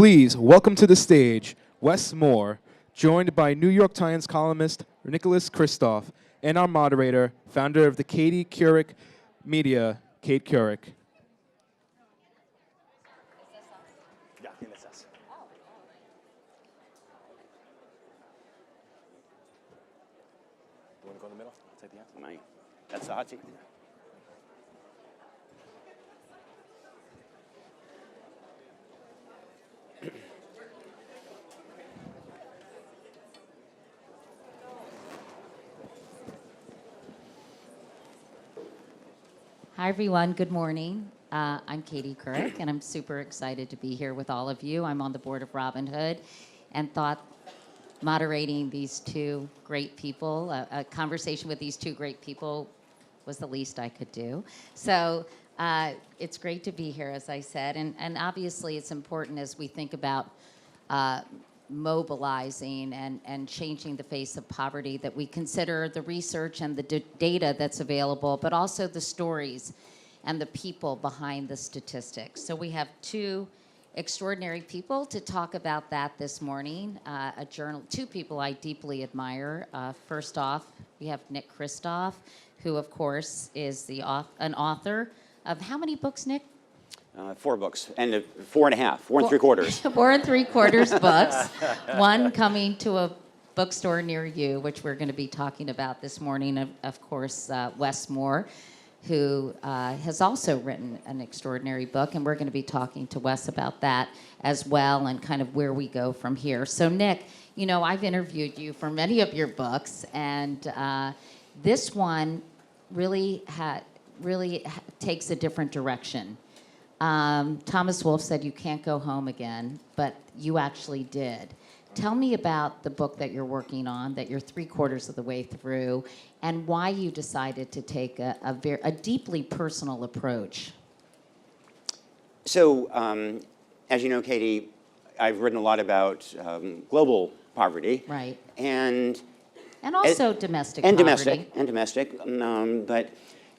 Please welcome to the stage Wes Moore, joined by New York Times columnist Nick Kristof, and our moderator, founder of the Couric Media, Kate Couric. Yeah, I think that's us. You want to go in the middle? I'll take the answer. That's the hot seat. Hi, everyone. Good morning. I'm Katie Couric, and I'm super excited to be here with all of you. I'm on the board of Robin Hood and thought moderating these two great people, a conversation with these two great people was the least I could do. So it's great to be here, as I said, and obviously it's important as we think about mobilizing and changing the face of poverty that we consider the research and the data that's available, but also the stories and the people behind the statistics. So we have two extraordinary people to talk about that this morning. Two people I deeply admire. First off, we have Nick Kristof, who of course is an author of how many books, Nick? 4 books, and 4.5, 4 3/4. 4 3/4 books. One coming to a bookstore near you, which we're going to be talking about this morning. Of course, Wes Moore, who has also written an extraordinary book, and we're going to be talking to Wes about that as well, and kind of where we go from here. So, Nick, you know, I've interviewed you for many of your books, and this one really takes a different direction. Thomas Wolfe said you can't go home again, but you actually did. Tell me about the book that you're working on, that you're 3/4 of the way through, and why you decided to take a deeply personal approach. So, as you know, Katie, I've written a lot about global poverty. Right. And also domestic poverty. Domestic. But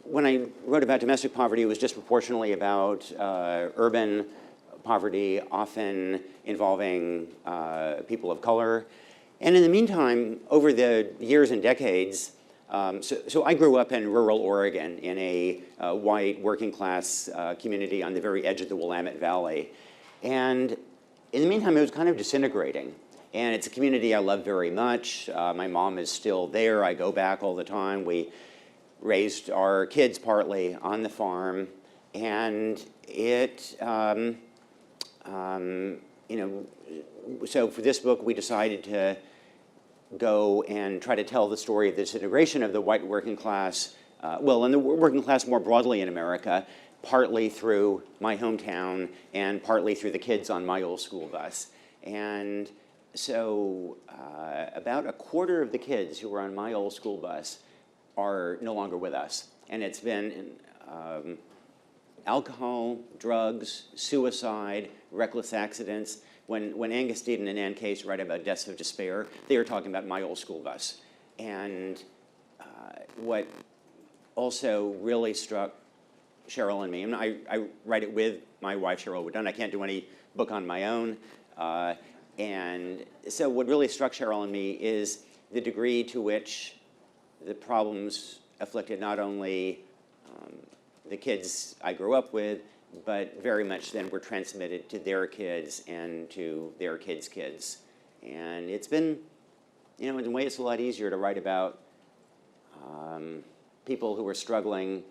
when I wrote about domestic poverty, it was disproportionately about urban poverty, often involving people of color. And in the meantime, over the years and decades, so I grew up in rural Oregon in a white working class community on the very edge of the Willamette Valley. And in the meantime, it was kind of disintegrating. And it's a community I love very much. My mom is still there. I go back all the time. We raised our kids partly on the farm, and so for this book, we decided to go and try to tell the story of the disintegration of the white working class, and the working class more broadly in America, partly through my hometown and partly through the kids on my old school bus. And so about 1/4 of the kids who were on my old school bus are no longer with us. And it's been alcohol, drugs, suicide, reckless accidents. When Angus Deaton and Ann Case write about deaths of despair, they are talking about my old school bus. And what also really struck Cheryl and me, and I write it with my wife, Cheryl Woodon. I can't do any book on my own. And so what really struck Cheryl and me is the degree to which the problems afflicted not only the kids I grew up with, but very much then were transmitted to their kids and to their kids' kids. And it's been, in a way, it's a lot easier to write about people who are struggling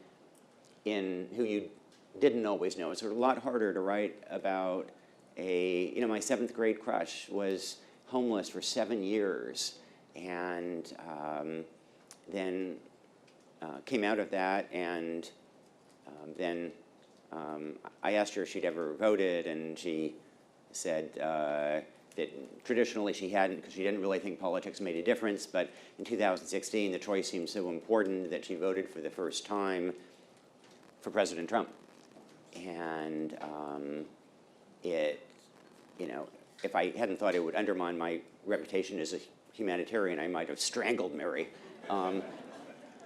who you didn't always know. It's a lot harder to write about my 7th grade crush was homeless for 7 years, and then came out of that, and then I asked her if she'd ever voted, and she said that traditionally she hadn't, because she didn't really think politics made a difference, but in 2016 the choice seemed so important that she voted for the first time for President Trump. And if I hadn't thought it would undermine my reputation as a humanitarian, I might have strangled Mary.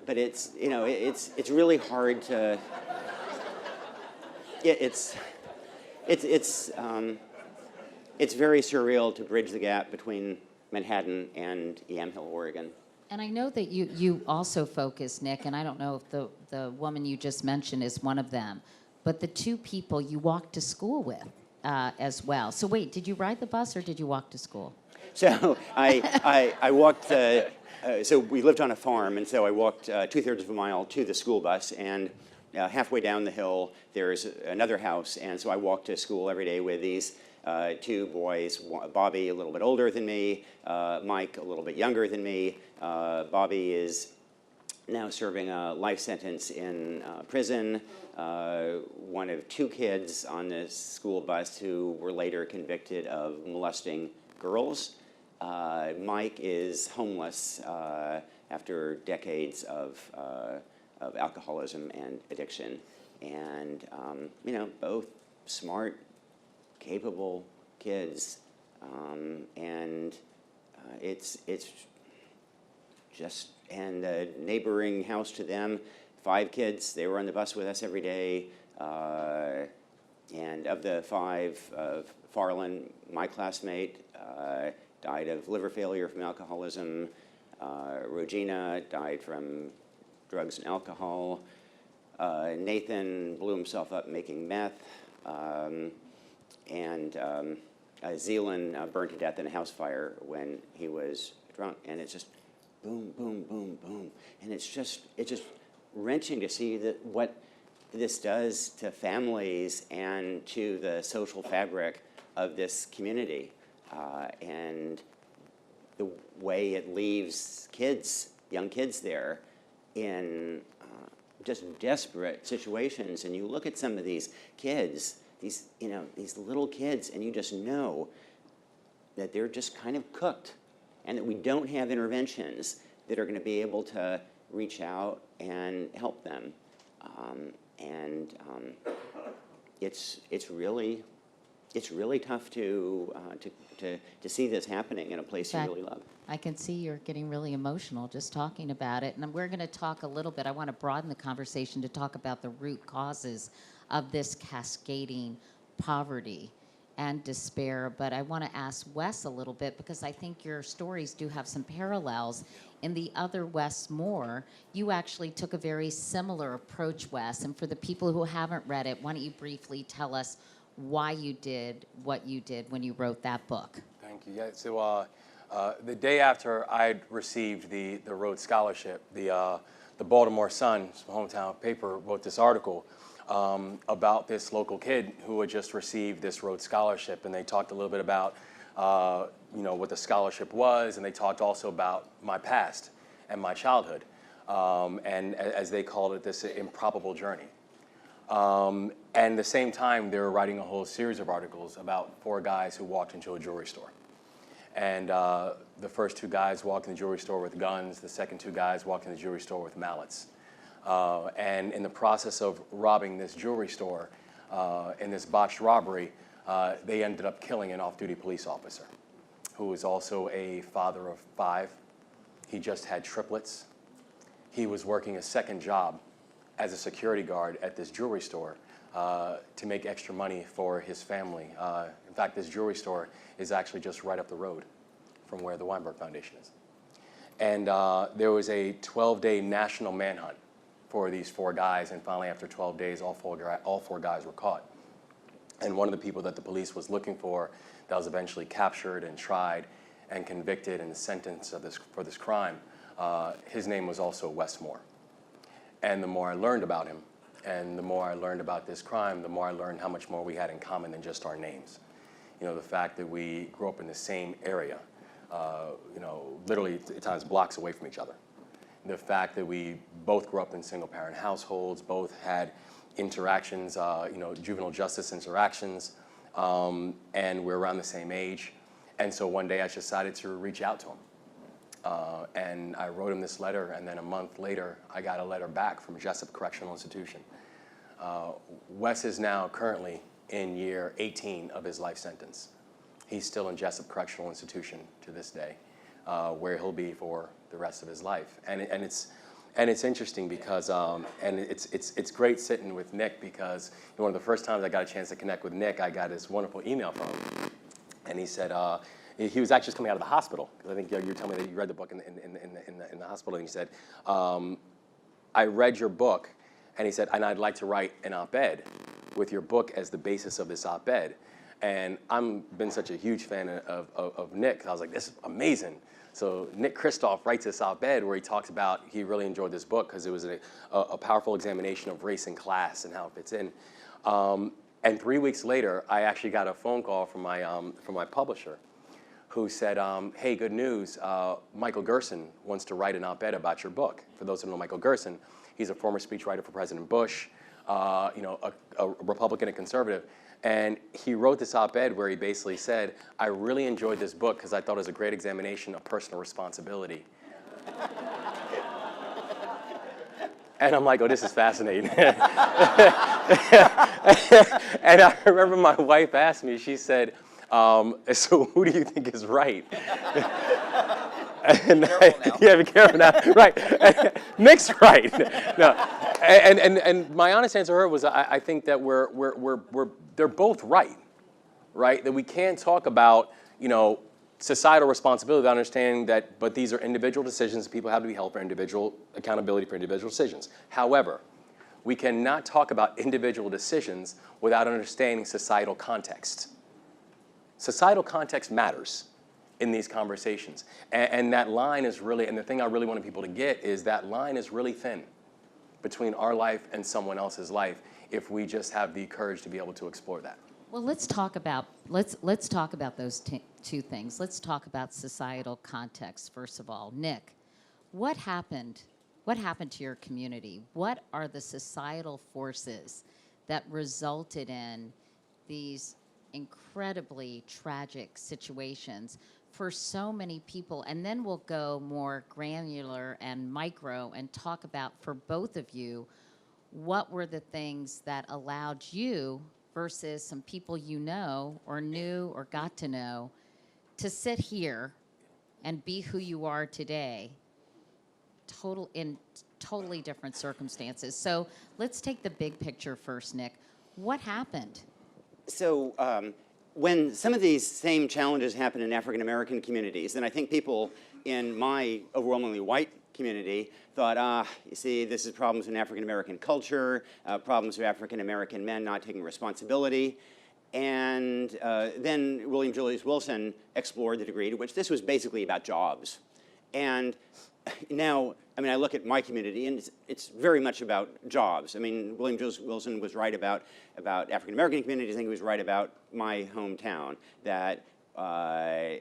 But it's really hard to. it's very surreal to bridge the gap between Manhattan and Yamhill, Oregon. And I know that you also focus, Nick, and I don't know if the woman you just mentioned is one of them, but the two people you walked to school with as well. So wait, did you ride the bus or did you walk to school? So I walked, so we lived on a farm, and so I walked 2/3 of a mile to the school bus, and halfway down the hill, there's another house, and so I walked to school every day with these two boys, Bobby a little bit older than me, Mike a little bit younger than me. Bobby is now serving a life sentence in prison, one of two kids on this school bus who were later convicted of molesting girls. Mike is homeless after decades of alcoholism and addiction. And, you know, both smart, capable kids. And it's just, and the neighboring house to them, 5 kids, they were on the bus with us every day. And of the 5, Farland, my classmate, died of liver failure from alcoholism. Regina died from drugs and alcohol. Nathan blew himself up making meth. And Zealand burned to death in a house fire when he was drunk. And it's just boom, boom, boom, boom. And it's just wrenching to see that what this does to families and to the social fabric of this community. And the way it leaves kids, young kids there in just desperate situations. And you look at some of these kids, these little kids, and you just know that they're just kind of cooked and that we don't have interventions that are going to be able to reach out and help them. It's really tough to see this happening in a place you really love. I can see you're getting really emotional just talking about it. And we're going to talk a little bit. I want to broaden the conversation to talk about the root causes of this cascading poverty and despair. But I want to ask Wes a little bit, because I think your stories do have some parallels. In the other Wes Moore, you actually took a very similar approach, Wes. And for the people who haven't read it, why don't you briefly tell us why you did what you did when you wrote that book? Thank you. Yeah, so the day after I received the Rhodes Scholarship, the Baltimore Sun, hometown paper, wrote this article about this local kid who had just received this Rhodes Scholarship, and they talked a little bit about what the scholarship was, and they talked also about my past and my childhood, and as they called it, this improbable journey. And at the same time, they were writing a whole series of articles about 4 guys who walked into a jewelry store. And the first 2 guys walked in the jewelry store with guns. The second 2 guys walked in the jewelry store with mallets. And in the process of robbing this jewelry store, in this botched robbery, they ended up killing an off-duty police officer who was also a father of 5. He just had triplets. He was working a second job as a security guard at this jewelry store to make extra money for his family. In fact, this jewelry store is actually just right up the road from where the Weinberg Foundation is. And there was a 12-day national manhunt for these 4 guys, and finally after 12 days, all four guys were caught. And one of the people that the police was looking for that was eventually captured and tried and convicted and sentenced for this crime, his name was also Wes Moore. And the more I learned about him, and the more I learned about this crime, the more I learned how much more we had in common than just our names. You know, the fact that we grew up in the same area, literally at times blocks away from each other. The fact that we both grew up in single-parent households, both had interactions, juvenile justice interactions, and we're around the same age. And so one day I decided to reach out to him. And I wrote him this letter, and then a month later, I got a letter back from Jessup Correctional Institution. Wes is now currently in year 18 of his life sentence. He's still in Jessup Correctional Institution to this day, where he'll be for the rest of his life. And it's interesting because, and it's great sitting with Nick, because one of the first times I got a chance to connect with Nick, I got this wonderful email from him. And he said, he was actually just coming out of the hospital, because I think you were telling me that you read the book in the hospital, and he said, I read your book, and he said, and I'd like to write an op-ed with your book as the basis of this op-ed. And I've been such a huge fan of Nick. I was like, this is amazing. So Nick Kristof writes this op-ed where he talks about he really enjoyed this book because it was a powerful examination of race and class and how it fits in. And 3 weeks later, I actually got a phone call from my publisher who said, hey, good news, Michael Gerson wants to write an op-ed about your book. For those who know Michael Gerson, he's a former speechwriter for President Bush, you know, a Republican and conservative. And he wrote this op-ed where he basically said, I really enjoyed this book because I thought it was a great examination of personal responsibility. And I'm like, oh, this is fascinating. And I remember my wife asked me, she said, so who do you think is right? And yeah, be careful now. Right. Nick's right. No. And my honest answer to her was, I think that they're both right, right? That we can't talk about, you know, societal responsibility, understanding that, but these are individual decisions. People have to be held for individual accountability for individual decisions. However, we cannot talk about individual decisions without understanding societal context. Societal context matters in these conversations. And that line is really, and the thing I really wanted people to get is that line is really thin between our life and someone else's life if we just have the courage to be able to explore that. Well, let's talk about those two things. Let's talk about societal context first of all. Nick, what happened to your community? What are the societal forces that resulted in these incredibly tragic situations for so many people? And then we'll go more granular and micro and talk about, for both of you, what were the things that allowed you versus some people you know or knew or got to know to sit here and be who you are today, in totally different circumstances. So let's take the big picture first, Nick. What happened? So when some of these same challenges happen in African American communities, then I think people in my overwhelmingly white community thought, you see, this is problems in African American culture, problems of African American men not taking responsibility. And then William Julius Wilson explored the degree to which this was basically about jobs. And now, I mean, I look at my community, and it's very much about jobs. I mean, William Julius Wilson was right about African American communities. I think he was right about my hometown, that our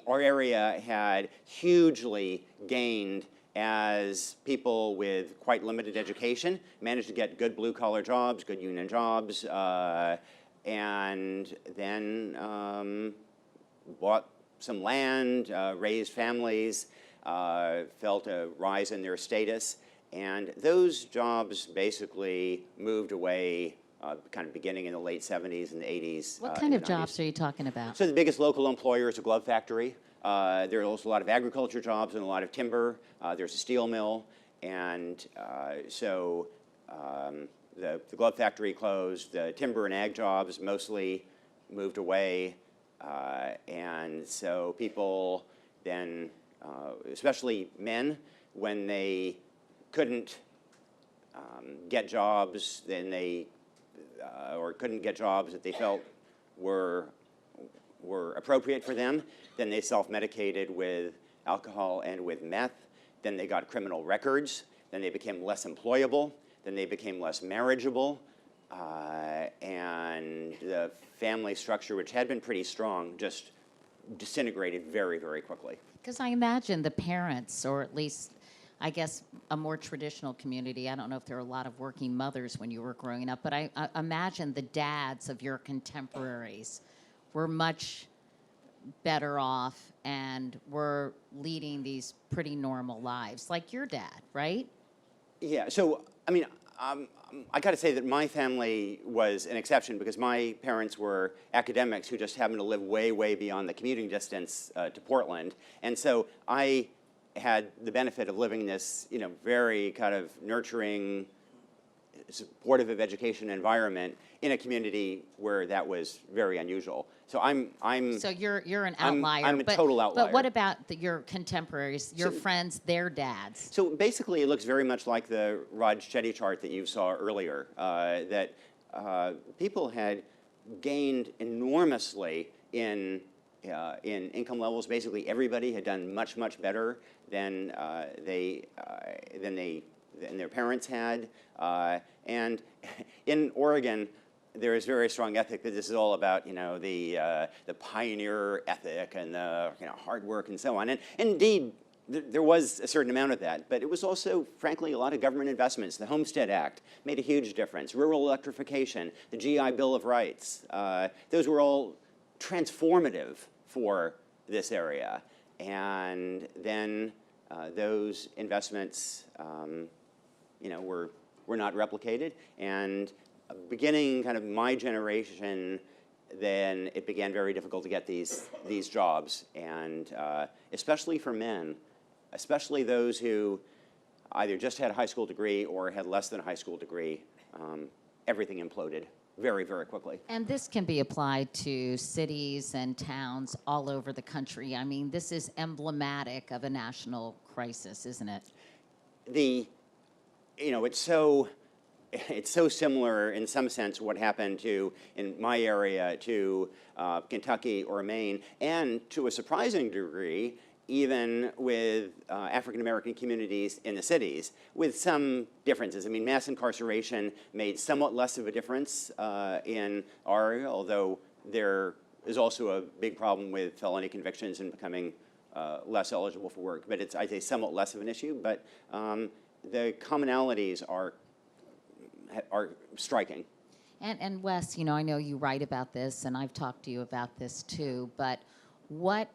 area had hugely gained as people with quite limited education managed to get good blue-collar jobs, good union jobs, and then bought some land, raised families, felt a rise in their status, and those jobs basically moved away kind of beginning in the late 70s and the 80s. What kind of jobs are you talking about? So the biggest local employer is a glove factory. There are also a lot of agriculture jobs and a lot of timber. There's a steel mill, and so the glove factory closed. The timber and ag jobs mostly moved away, and so people then, especially men, when they couldn't get jobs, then they or couldn't get jobs that they felt were appropriate for them, then they self-medicated with alcohol and with meth. Then they got criminal records. Then they became less employable. Then they became less marriageable. And the family structure, which had been pretty strong, just disintegrated very, very quickly. Because I imagine the parents, or at least, I guess, a more traditional community, I don't know if there were a lot of working mothers when you were growing up, but I imagine the dads of your contemporaries were much better off and were leading these pretty normal lives, like your dad, right? Yeah, so, I mean, I got to say that my family was an exception because my parents were academics who just happened to live way, way beyond the commuting distance to Portland. And so I had the benefit of living this, you know, very kind of nurturing, supportive of education environment in a community where that was very unusual. So I'm So you're an I'm- outlier. I'm a total outlier. But what about your contemporaries, your friends, their dads? So basically, it looks very much like the Raj Chetty chart that you saw earlier, that people had gained enormously in income levels. Basically, everybody had done much, much better than their parents had. And in Oregon, there is very strong ethic that this is all about, the pioneer ethic and the hard work and so on. And indeed, there was a certain amount of that, but it was also, frankly, a lot of government investments. The Homestead Act made a huge difference. Rural electrification, the GI Bill of Rights, those were all transformative for this area. And then those investments, were not replicated. And beginning kind of my generation, then it began very difficult to get these jobs, and especially for men, especially those who either just had a high school degree or had less than a high school degree, everything imploded very, very quickly. And this can be applied to cities and towns all over the country. I mean, this is emblematic of a national crisis, isn't it? It's so similar in some sense what happened in my area to Kentucky or Maine, and to a surprising degree, even with African-American communities in the cities, with some differences. I mean, mass incarceration made somewhat less of a difference in our area, although there is also a big problem with felony convictions and becoming less eligible for work. But it's, I'd say, somewhat less of an issue. But the commonalities are striking. And Wes, I know you write about this, and I've talked to you about this too, but what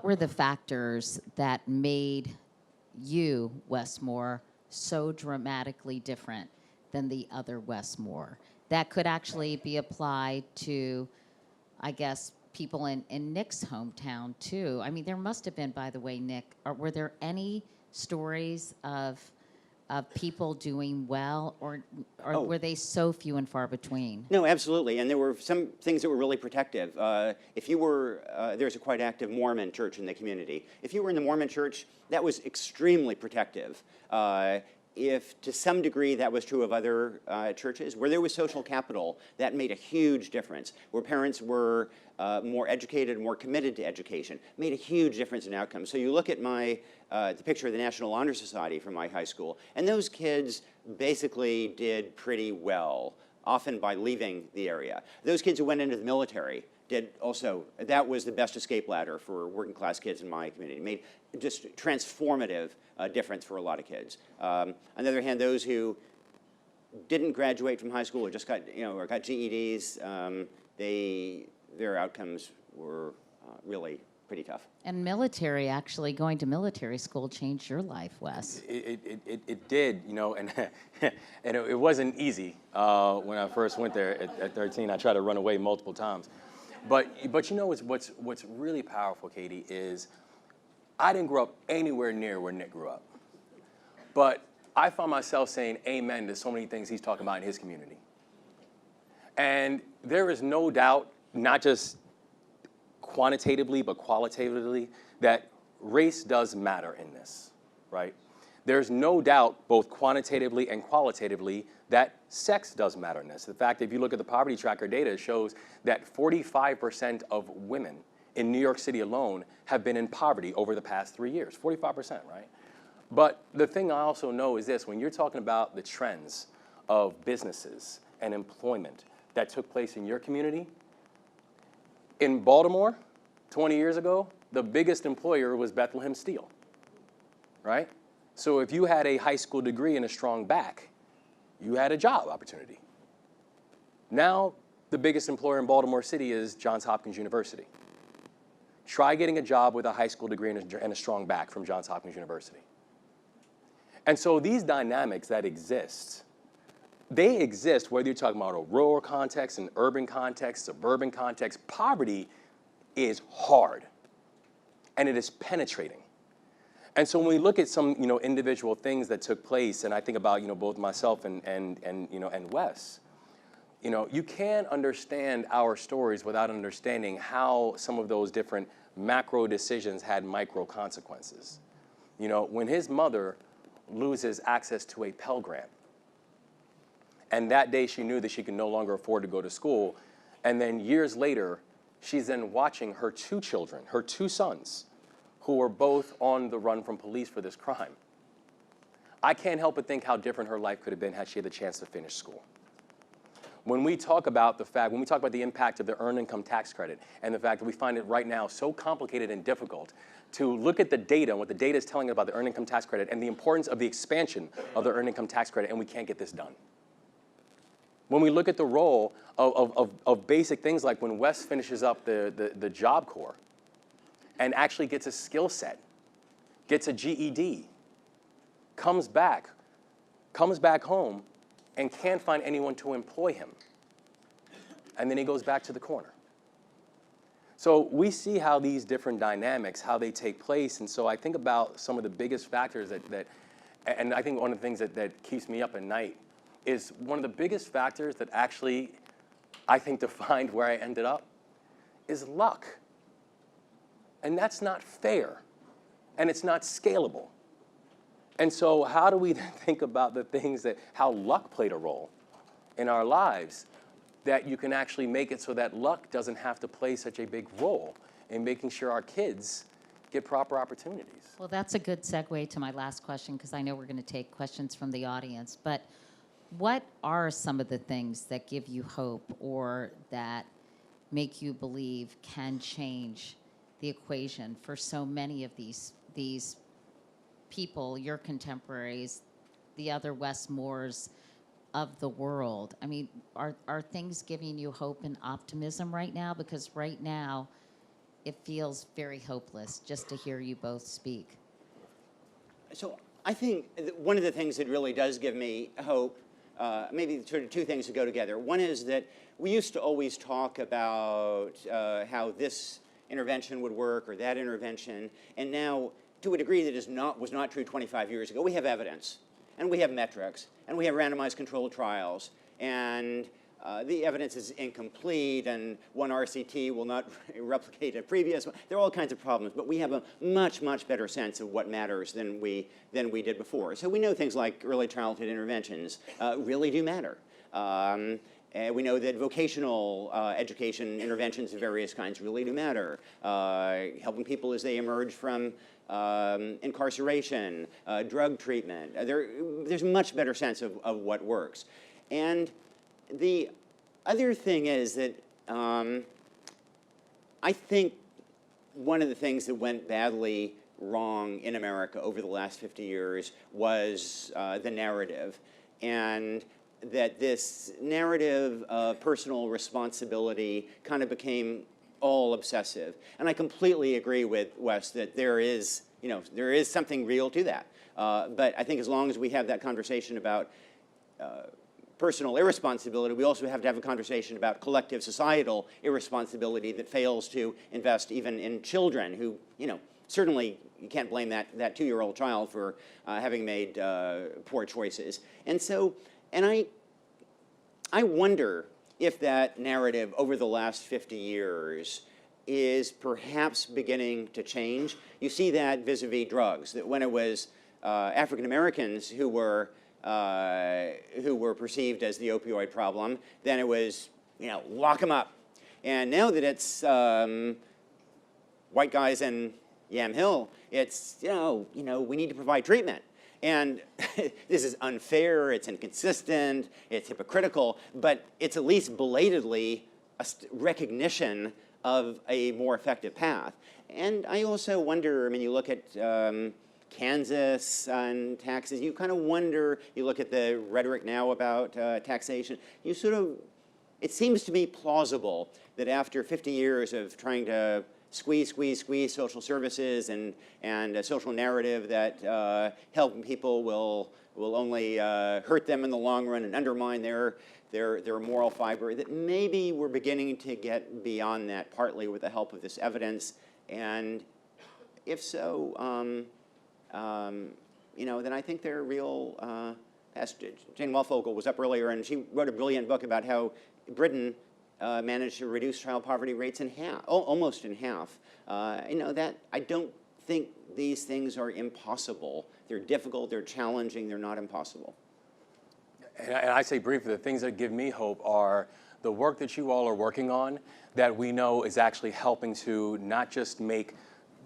were the factors that made you, Wes Moore, so dramatically different than the other Wes Moore that could actually be applied to, I guess, people in Nick's hometown too? I mean, there must have been, by the way, Nick, were there any stories of people doing well, or were they so few and far between? No, absolutely, and there were some things that were really protective. If you were, there's a quite active Mormon church in the community. If you were in the Mormon church, that was extremely protective. If to some degree that was true of other churches, where there was social capital, that made a huge difference. Where parents were more educated, more committed to education, made a huge difference in outcomes. So you look at the picture of the National Honor Society from my high school, and those kids basically did pretty well, often by leaving the area. Those kids who went into the military did also, that was the best escape ladder for working class kids in my community. It made just transformative difference for a lot of kids. On the other hand, those who didn't graduate from high school or just got, or got GEDs, their outcomes were really pretty tough. And going to military school changed your life, Wes. It did, and and it wasn't easy when I first went there at 13. I tried to run away multiple times. But what's really powerful, Katie, is I didn't grow up anywhere near where Nick grew up. But I found myself saying amen to so many things he's talking about in his community. And there is no doubt, not just quantitatively, but qualitatively, that race does matter in this, right? There's no doubt, both quantitatively and qualitatively, that sex does matter in this. The fact that if you look at the poverty tracker data, it shows that 45% of women in New York City alone have been in poverty over the past 3 years, 45%, right? But the thing I also know is this: when you're talking about the trends of businesses and employment that took place in your community, in Baltimore, 20 years ago, the biggest employer was Bethlehem Steel, right? So if you had a high school degree and a strong back, you had a job opportunity. Now, the biggest employer in Baltimore City is Johns Hopkins University. Try getting a job with a high school degree and a strong back from Johns Hopkins University. And so these dynamics that exist, they exist whether you're talking about a rural context, an urban context, suburban context. Poverty is hard, and it is penetrating. And so when we look at some, individual things that took place, and I think about, both myself and Wes, you can't understand our stories without understanding how some of those different macro decisions had micro consequences. When his mother loses access to a Pell Grant, and that day she knew that she could no longer afford to go to school, and then years later, she's then watching her two children, her two sons, who are both on the run from police for this crime. I can't help but think how different her life could have been had she had the chance to finish school. When we talk about the impact of the earned income tax credit and the fact that we find it right now so complicated and difficult to look at the data and what the data is telling about the earned income tax credit and the importance of the expansion of the earned income tax credit, and we can't get this done. When we look at the role of basic things like when Wes finishes up the Job Corps and actually gets a skill set, gets a GED, comes back home, and can't find anyone to employ him. And then he goes back to the corner. So we see how these different dynamics, how they take place. And so I think about some of the biggest factors and I think one of the things that keeps me up at night is one of the biggest factors that actually, I think, defined where I ended up is luck. And that's not fair. And it's not scalable. And so how do we then think about the things how luck played a role in our lives, that you can actually make it so that luck doesn't have to play such a big role in making sure our kids get proper opportunities? Well, that's a good segue to my last question, because I know we're going to take questions from the audience. But what are some of the things that give you hope or that make you believe can change the equation for so many of these people, your contemporaries, the other Wes Moores of the world? I mean, are things giving you hope and optimism right now? Because right now, it feels very hopeless just to hear you both speak. So I think one of the things that really does give me hope, maybe sort of two things that go together. One is that we used to always talk about how this intervention would work or that intervention, and now, to a degree that was not true 25 years ago, we have evidence, and we have metrics, and we have randomized controlled trials, and the evidence is incomplete, and one RCT will not replicate a previous one. There are all kinds of problems, but we have a much, much better sense of what matters than we did before. So we know things like early childhood interventions really do matter. And we know that vocational education interventions of various kinds really do matter. Helping people as they emerge from incarceration, drug treatment. There's a much better sense of what works. And the other thing is that I think one of the things that went badly wrong in America over the last 50 years was the narrative. And that this narrative of personal responsibility kind of became all obsessive. And I completely agree with Wes that there is something real to that. But I think as long as we have that conversation about personal irresponsibility, we also have to have a conversation about collective societal irresponsibility that fails to invest even in children who, certainly you can't blame that 2-year-old child for having made poor choices. And I wonder if that narrative over the last 50 years is perhaps beginning to change. You see that vis-a-vis drugs, that when it was African Americans who were perceived as the opioid problem, then it was, lock them up. And now that it's white guys in Yam Hill, it's, we need to provide treatment. And this is unfair, it's inconsistent, it's hypocritical, but it's at least belatedly a recognition of a more effective path. And I also wonder, you look at Kansas and taxes, you kind of wonder, you look at the rhetoric now about taxation, it seems to me plausible that after 50 years of trying to squeeze social services and a social narrative that helping people will only hurt them in the long run and undermine their moral fiber, that maybe we're beginning to get beyond that, partly with the help of this evidence. And if so, then I think they're real. Jane Wellfogle was up earlier, and she wrote a brilliant book about how Britain managed to reduce child poverty rates in half, almost in half. That I don't think these things are impossible. They're difficult, they're challenging, they're not impossible. And I say briefly, the things that give me hope are the work that you all are working on that we know is actually helping to not just make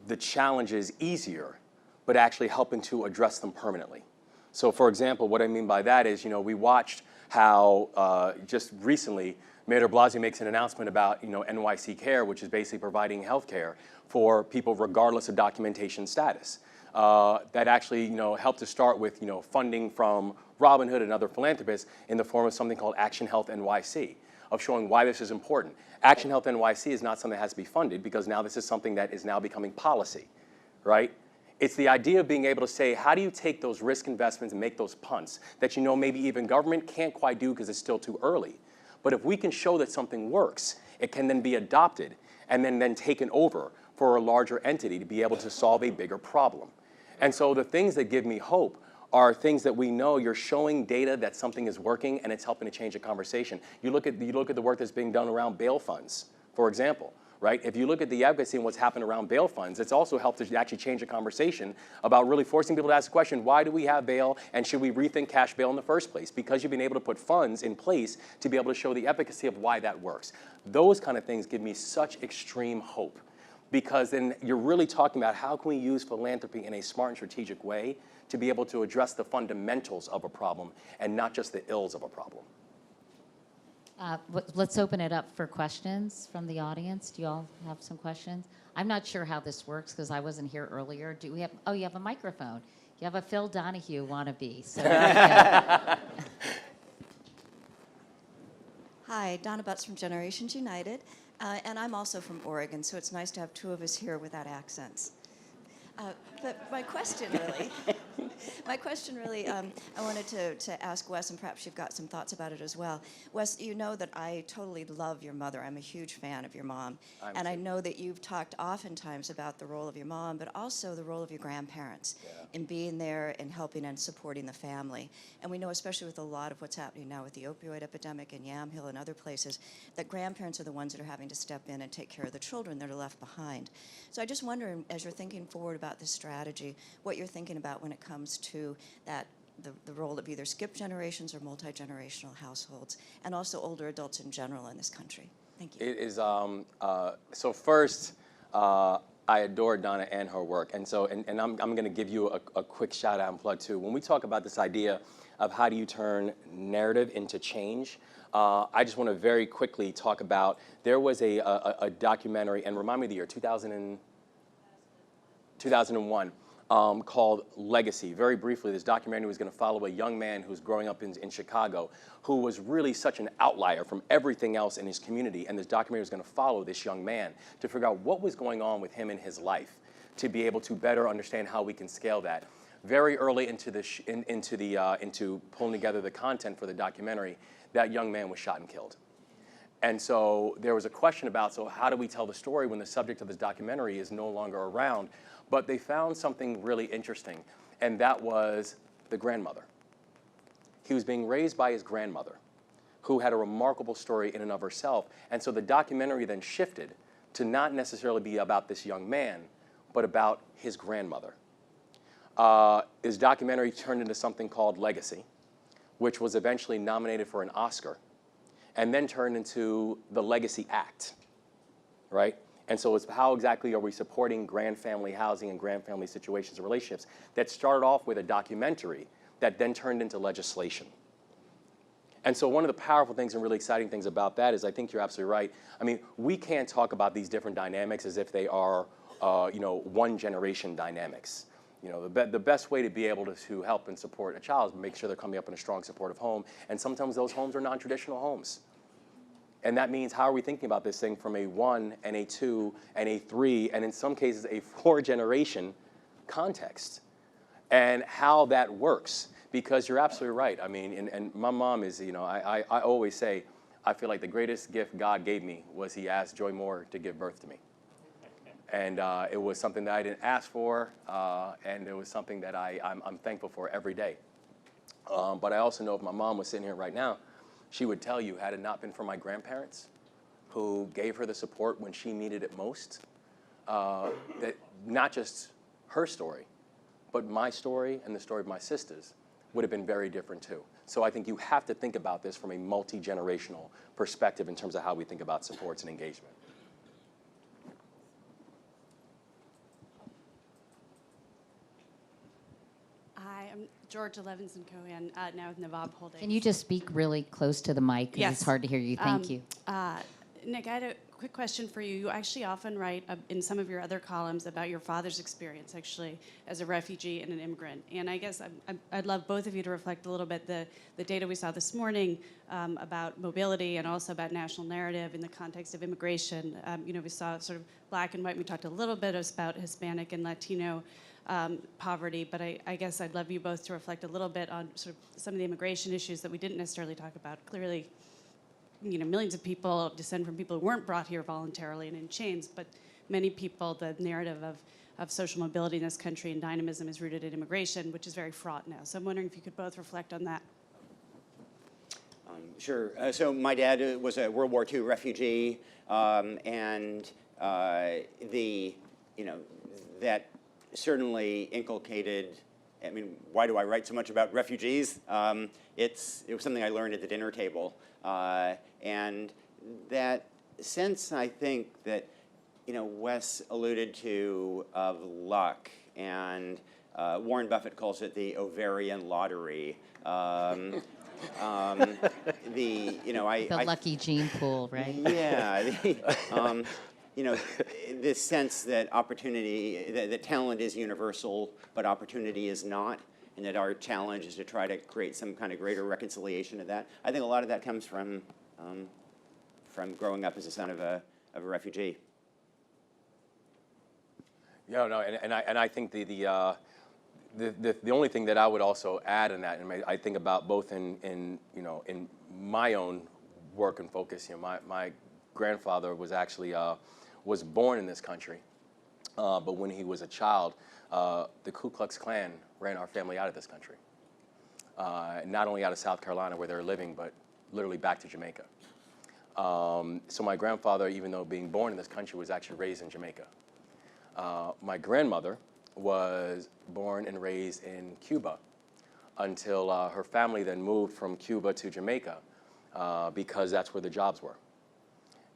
the challenges easier, but actually helping to address them permanently. So for example, what I mean by that is, we watched how just recently Mayor de Blasio makes an announcement about, NYC Care, which is basically providing health care for people regardless of documentation status. That actually, helped to start with, funding from Robin Hood and other philanthropists in the form of something called Action Health NYC, of showing why this is important. Action Health NYC is not something that has to be funded because now this is something that is now becoming policy, right? It's the idea of being able to say, how do you take those risk investments and make those punts that maybe even government can't quite do because it's still too early. But if we can show that something works, it can then be adopted and then taken over for a larger entity to be able to solve a bigger problem. And so the things that give me hope are things that we know you're showing data that something is working and it's helping to change a conversation. You look at the work that's being done around bail funds, for example. Right? If you look at the advocacy and what's happened around bail funds, it's also helped to actually change a conversation about really forcing people to ask the question, why do we have bail and should we rethink cash bail in the first place? Because you've been able to put funds in place to be able to show the efficacy of why that works. Those kind of things give me such extreme hope because then you're really talking about how can we use philanthropy in a smart and strategic way to be able to address the fundamentals of a problem and not just the ills of a problem. Let's open it up for questions from the audience. Do you all have some questions? I'm not sure how this works because I wasn't here earlier. Do we have? Oh, you have a microphone. You have a Phil Donahue wannabe. So Hi, Donna Butts from Generations United, and I'm also from Oregon, so it's nice to have two of us here without accents. But my question really, I wanted to ask Wes, and perhaps you've got some thoughts about it as well. Wes, you know that I totally love your mother. I'm a huge fan of your mom. And I know that you've talked oftentimes about the role of your mom, but also the role of your grandparents in being there and helping and supporting the family. And we know, especially with a lot of what's happening now with the opioid epidemic in Yamhill and other places, that grandparents are the ones that are having to step in and take care of the children that are left behind. So I just wonder, as you're thinking forward about this strategy, what you're thinking about when it comes to that, the role of either skipped generations or multi-generational households, and also older adults in general in this country. Thank you. It is, so first, I adore Donna and her work. And so, and I'm going to give you a quick shout out and plug too. When we talk about this idea of how do you turn narrative into change, I just want to very quickly talk about, there was a documentary, and remind me of the year, 2001, called Legacy. Very briefly, this documentary was going to follow a young man who's growing up in Chicago, who was really such an outlier from everything else in his community. And this documentary was going to follow this young man to figure out what was going on with him in his life, to be able to better understand how we can scale that. Very early into pulling together the content for the documentary, that young man was shot and killed. And so there was a question about, so how do we tell the story when the subject of this documentary is no longer around? But they found something really interesting, and that was the grandmother. He was being raised by his grandmother, who had a remarkable story in and of herself. And so the documentary then shifted to not necessarily be about this young man, but about his grandmother. His documentary turned into something called Legacy, which was eventually nominated for an Oscar, and then turned into the Legacy Act, right? And so it's how exactly are we supporting grand family housing and grand family situations and relationships that started off with a documentary that then turned into legislation. And so one of the powerful things and really exciting things about that is, I think you're absolutely right. I mean, we can't talk about these different dynamics as if they are, one generation dynamics. The best way to be able to help and support a child is make sure they're coming up in a strong supportive home. And sometimes those homes are non-traditional homes. And that means, how are we thinking about this thing from a 1 and a 2 and a 3, and in some cases a 4 generation context, and how that works? Because you're absolutely right. I mean, and my mom is, I always say, I feel like the greatest gift God gave me was He asked Joy Moore to give birth to me. And it was something that I didn't ask for, and it was something that I'm thankful for every day. But I also know if my mom was sitting here right now, she would tell you, had it not been for my grandparents, who gave her the support when she needed it most, that not just her story, but my story and the story of my sisters would have been very different too. So I think you have to think about this from a multi-generational perspective in terms of how we think about supports and engagement. Hi, I'm Georgia Levinson Cohen, now with Navab Holdings. Can you just speak really close to the mic? 'Cause Yes. it's hard to hear you. Thank you. Nick, I had a quick question for you. You actually often write in some of your other columns about your father's experience, actually, as a refugee and an immigrant. And I guess I'd love both of you to reflect a little bit the data we saw this morning about mobility and also about national narrative in the context of immigration. We saw sort of black and white. We talked a little bit about Hispanic and Latino poverty, but I guess I'd love you both to reflect a little bit on sort of some of the immigration issues that we didn't necessarily talk about. Clearly, millions of people descend from people who weren't brought here voluntarily and in chains, but many people, the narrative of social mobility in this country and dynamism is rooted in immigration, which is very fraught now. So I'm wondering if you could both reflect on that. Sure. So my dad was a World War II refugee, and that certainly inculcated. I mean, why do I write so much about refugees? It was something I learned at the dinner table, and that sense, I think, that Wes alluded to of luck, and Warren Buffett calls it the ovarian lottery. The lucky gene pool, right? Yeah. This sense that opportunity, that talent is universal, but opportunity is not, and that our challenge is to try to create some kind of greater reconciliation of that. I think a lot of that comes from growing up as a son of a refugee. Yeah, no, and I think the only thing that I would also add in that, and I think about both in my own work and focus. My grandfather was actually was born in this country, but when he was a child, the Ku Klux Klan ran our family out of this country. Not only out of South Carolina where they were living, but literally back to Jamaica. So my grandfather, even though being born in this country, was actually raised in Jamaica. My grandmother was born and raised in Cuba until her family then moved from Cuba to Jamaica because that's where the jobs were.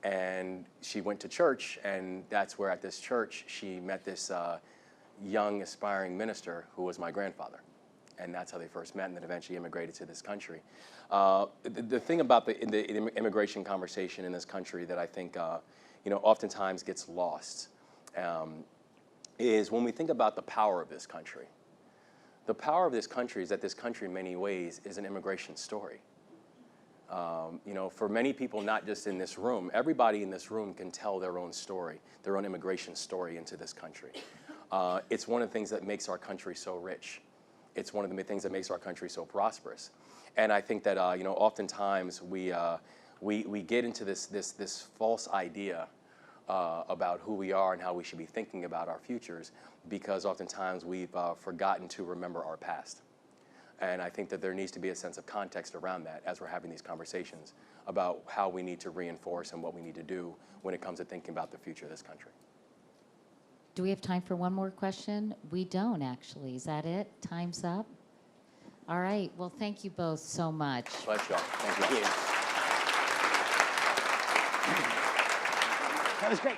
And she went to church, and that's where at this church she met this young aspiring minister who was my grandfather. And that's how they first met, and then eventually immigrated to this country. The thing about the immigration conversation in this country that I think oftentimes gets lost is when we think about the power of this country. The power of this country is that this country in many ways is an immigration story. For many people, not just in this room, everybody in this room can tell their own story, their own immigration story into this country. It's one of the things that makes our country so rich. It's one of the things that makes our country so prosperous. And I think that oftentimes we get into this false idea about who we are and how we should be thinking about our futures, because oftentimes we've forgotten to remember our past. And I think that there needs to be a sense of context around that as we're having these conversations about how we need to reinforce and what we need to do when it comes to thinking about the future of this country. Do we have time for one more question? We don't, actually. Is that it? Time's up? All right. Well, thank you both so much. Bless y'all. Thank you. That was great.